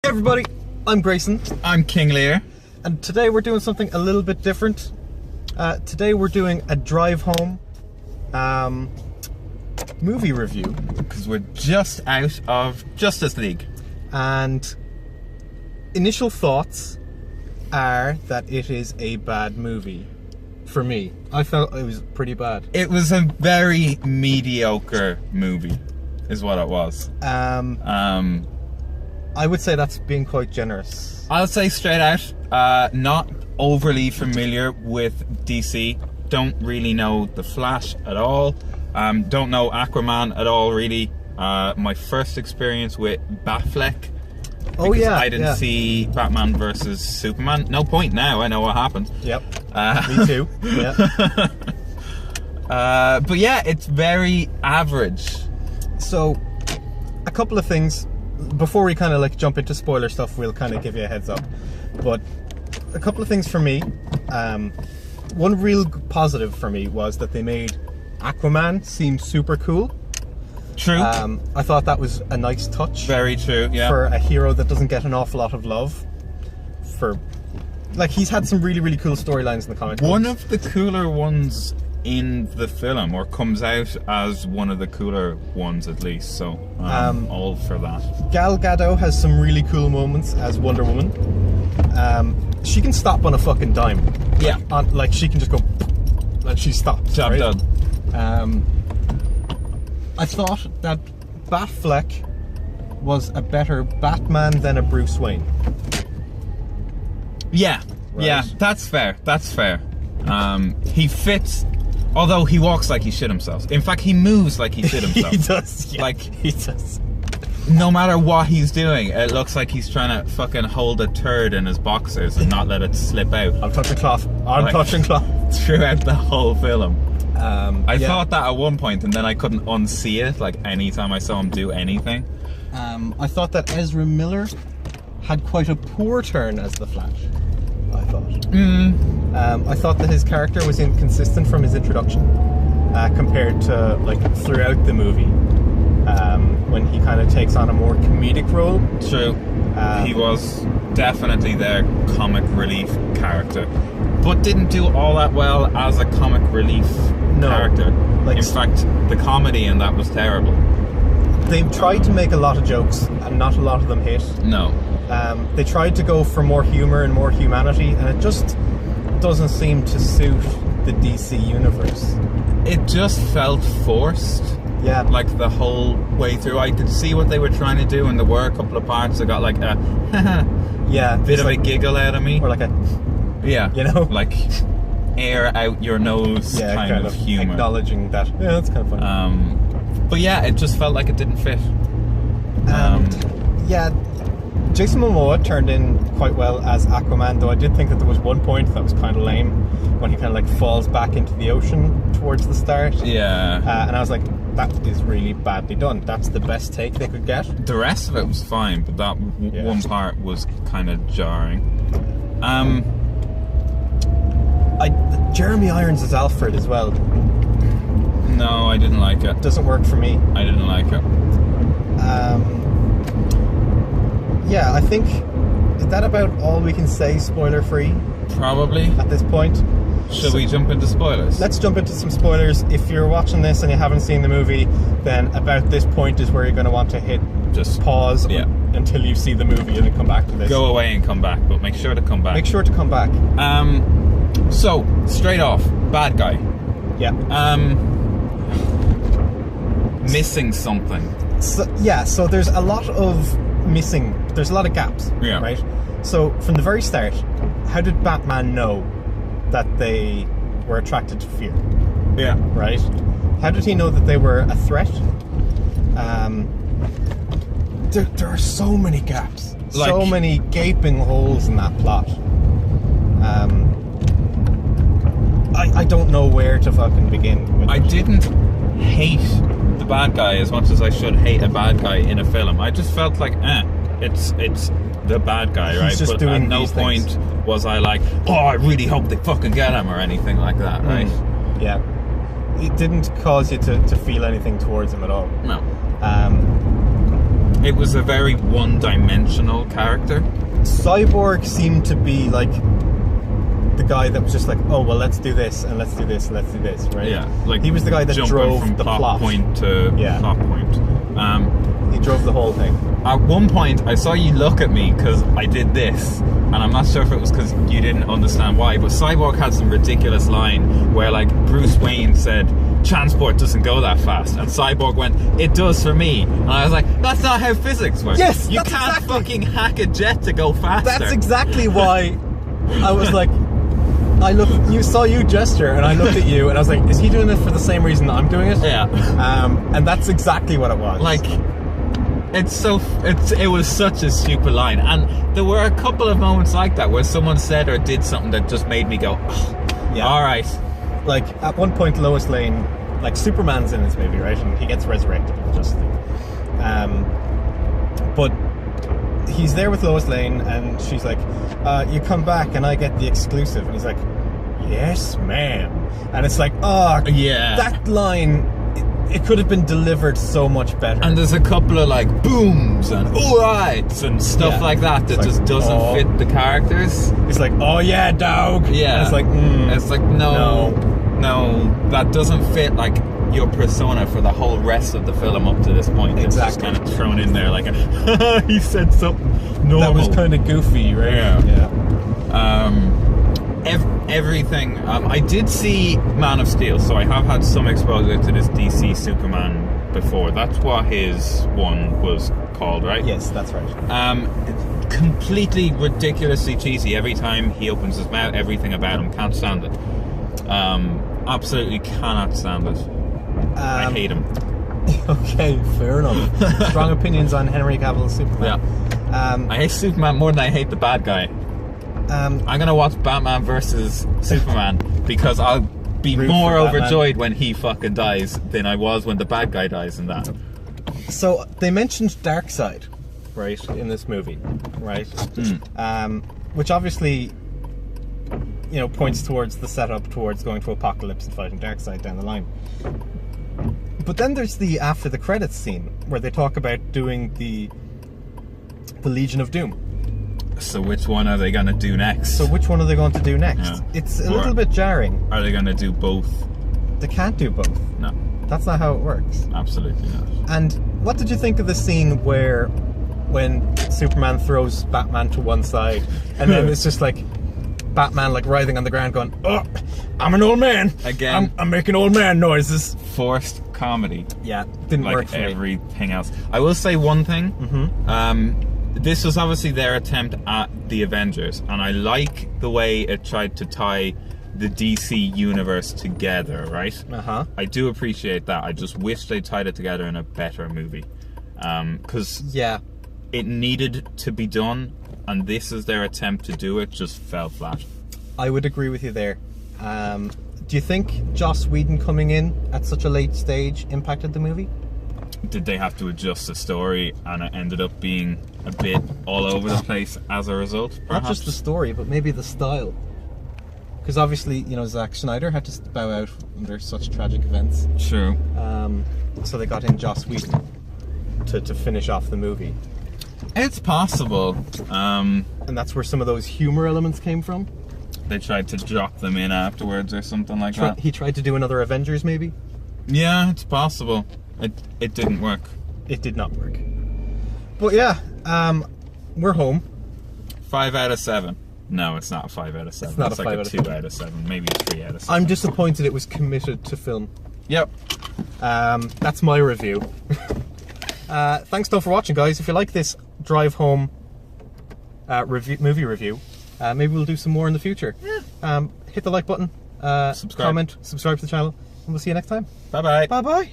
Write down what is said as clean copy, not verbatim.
Hey everybody, I'm Grayson. I'm King Lear. And today we're doing something a little bit different. Today we're doing a drive home movie review. Because we're just out of Justice League. And initial thoughts are that it is a bad movie. For me, I felt it was pretty bad. It was a very mediocre movie, is what it was. I would say that's being quite generous. I'll say straight out, not overly familiar with DC. Don't really know The Flash at all. Don't know Aquaman at all, really. My first experience with Batfleck. Oh yeah, I didn't see Batman versus Superman. No point now, I know what happened. Yep, me too. Yeah. But yeah, it's very average. So, a couple of things. Before we kind of like jump into spoiler stuff, we'll kind of give you a heads up. But a couple of things for me. One real positive for me was that they made Aquaman seem super cool. True. I thought that was a nice touch. Very true, yeah. For a hero that doesn't get an awful lot of love. Like, he's had some really, really cool storylines in the comic books. One of the cooler ones in the film, or comes out as one of the cooler ones at least, so all for that. Gal Gadot has some really cool moments as Wonder Woman. She can stop on a fucking dime. Yeah. Like she can just go, and she stops. Job right? done. I thought that Batfleck was a better Batman than a Bruce Wayne. Yeah, Right. yeah, that's fair, that's fair. He fits, although he walks like he shit himself. In fact, he moves like he shit himself. He does, yeah. Like, he does. no matter what he's doing, it looks like he's trying to fucking hold a turd in his boxers and not let it slip out. I'm touching cloth. I'm touching cloth. Throughout the whole film. I yeah. thought that at one point, and then I couldn't unsee it, like anytime I saw him do anything. I thought that Ezra Miller had quite a poor turn as the Flash. I thought. I thought that his character was inconsistent from his introduction, compared to like throughout the movie, when he kind of takes on a more comedic role. True. He was definitely their comic relief character, but didn't do all that well as a comic relief character. Like, in fact, the comedy in that was terrible. They tried to make a lot of jokes, and not a lot of them hit. No. They tried to go for more humor and more humanity, and it just doesn't seem to suit the DC universe. It just felt forced. Yeah. Like the whole way through. I could see what they were trying to do, and there were a couple of parts that got like a yeah, bit of a giggle out of me. or like a, Yeah. you know, Like air out your nose kind of humor. acknowledging that. Yeah, that's kind of funny. But yeah, it just felt like it didn't fit. Yeah, Jason Momoa turned in quite well as Aquaman, though I did think that there was one point that was kind of lame when he kind of like falls back into the ocean towards the start. Yeah. And I was like, that is really badly done. That's the best take they could get. The rest of it was fine, but that one part was kind of jarring. Jeremy Irons as Alfred as well. No, I didn't like it. Doesn't work for me. I didn't like it. Yeah, I think, is that about all we can say spoiler free Probably. at this point? Should we jump into spoilers? Let's jump into some spoilers. If you're watching this and you haven't seen the movie, then about this point is where you're going to want to hit Just pause yeah. until you see the movie and then come back to this. Go away and come back, but make sure to come back. Make sure to come back. So, straight off, bad guy. Yeah. Missing something. So there's a lot of missing. There's a lot of gaps. Yeah. Right? So, from the very start, how did Batman know that they were attracted to fear? Yeah. Right? How did he know that they were a threat? There are so many gaps. So many gaping holes in that plot. I don't know where to fucking begin with I it. didn't hate the bad guy as much as I should hate a bad guy in a film. I just felt like, it's the bad guy, right? He's just but doing at no these point things. was I like, oh, I really hope they fucking get him or anything like that, right? Yeah. It didn't cause you to feel anything towards him at all. No. it was a very one-dimensional character. Cyborg seemed to be like the guy that was just like, oh well, let's do this and let's do this and let's do this, right? Yeah, like he was the guy that jumping drove from the plot point to plot point. He drove the whole thing. At one point, I saw you look at me because I did this, and I'm not sure if it was because you didn't understand why, but Cyborg had some ridiculous line where, like, Bruce Wayne said, transport doesn't go that fast, and Cyborg went, it does for me, and I was like, that's not how physics works. Yes, you can't fucking hack a jet to go faster. That's exactly why I was like, you saw you gesture, and I looked at you, and I was like, is he doing this for the same reason that I'm doing it? Yeah. And that's exactly what it was. Like, it was such a stupid line, and there were a couple of moments like that where someone said or did something that just made me go, oh, yeah, all right. Like at one point, Lois Lane, like Superman's in this movie, right, and he gets resurrected in Justice League. But he's there with Lois Lane, and she's like, you come back and I get the exclusive, and he's like, yes ma'am, and it's like, oh yeah, that line, it could have been delivered so much better. And there's a couple of like booms and alrights and stuff like that that just doesn't fit the characters. It's like, oh yeah, dog. Yeah. And it's like, it's like no, that doesn't fit like your persona for the whole rest of the film up to this point. Exactly. It's just kind of thrown in there like a he said something normal. That was kind of goofy, right? Yeah. Everything. I did see Man of Steel, so I have had some exposure to this DC Superman before. That's what his one was called, right? Yes, that's right. Completely ridiculously cheesy. Every time he opens his mouth, everything about him, can't stand it. Absolutely cannot stand it. I hate him. Okay, fair enough. Strong opinions on Henry Cavill's Superman. Yeah. I hate Superman more than I hate the bad guy. I'm gonna watch Batman versus Superman because I'll be more overjoyed when he fucking dies than I was when the bad guy dies in that. So they mentioned Darkseid, right, in this movie, right? Which obviously, you know, points towards the setup towards going to Apocalypse and fighting Darkseid down the line. But then there's the after the credits scene where they talk about doing the Legion of Doom. So which one are they going to do next? So which one are they going to do next? Yeah. It's a little bit jarring. Are they going to do both? They can't do both. No. That's not how it works. Absolutely not. And what did you think of the scene when Superman throws Batman to one side and then it's just like Batman like writhing on the ground going, oh, I'm an old man. Again. I'm making old man noises. Forced comedy. Yeah, didn't work for me. Like everything else. I will say one thing. This was obviously their attempt at the Avengers, and I like the way it tried to tie the DC universe together, right? I do appreciate that. I just wish they tied it together in a better movie. Because it needed to be done, and this is their attempt to do it, just fell flat. I would agree with you there. Do you think Joss Whedon coming in at such a late stage impacted the movie? Did they have to adjust the story and it ended up being a bit all over the place as a result? Perhaps? Not just the story, but maybe the style. Because obviously, you know, Zack Snyder had to bow out under such tragic events. True. So they got in Joss Whedon to finish off the movie. It's possible. And that's where some of those humor elements came from. They tried to drop them in afterwards or something like that. He tried to do another Avengers, maybe? Yeah, it's possible. It didn't work. It did not work. But yeah, we're home. 5 out of 7. No, it's not a 5 out of 7. It's not it's a like 5 a 2 out of 7. Maybe a 3 out of 7. I'm disappointed it was committed to film. Yep. That's my review. Thanks though for watching, guys. If you like this drive home movie review, maybe we'll do some more in the future. Yeah. Hit the like button, subscribe. comment, subscribe to the channel, and we'll see you next time. Bye bye. Bye bye.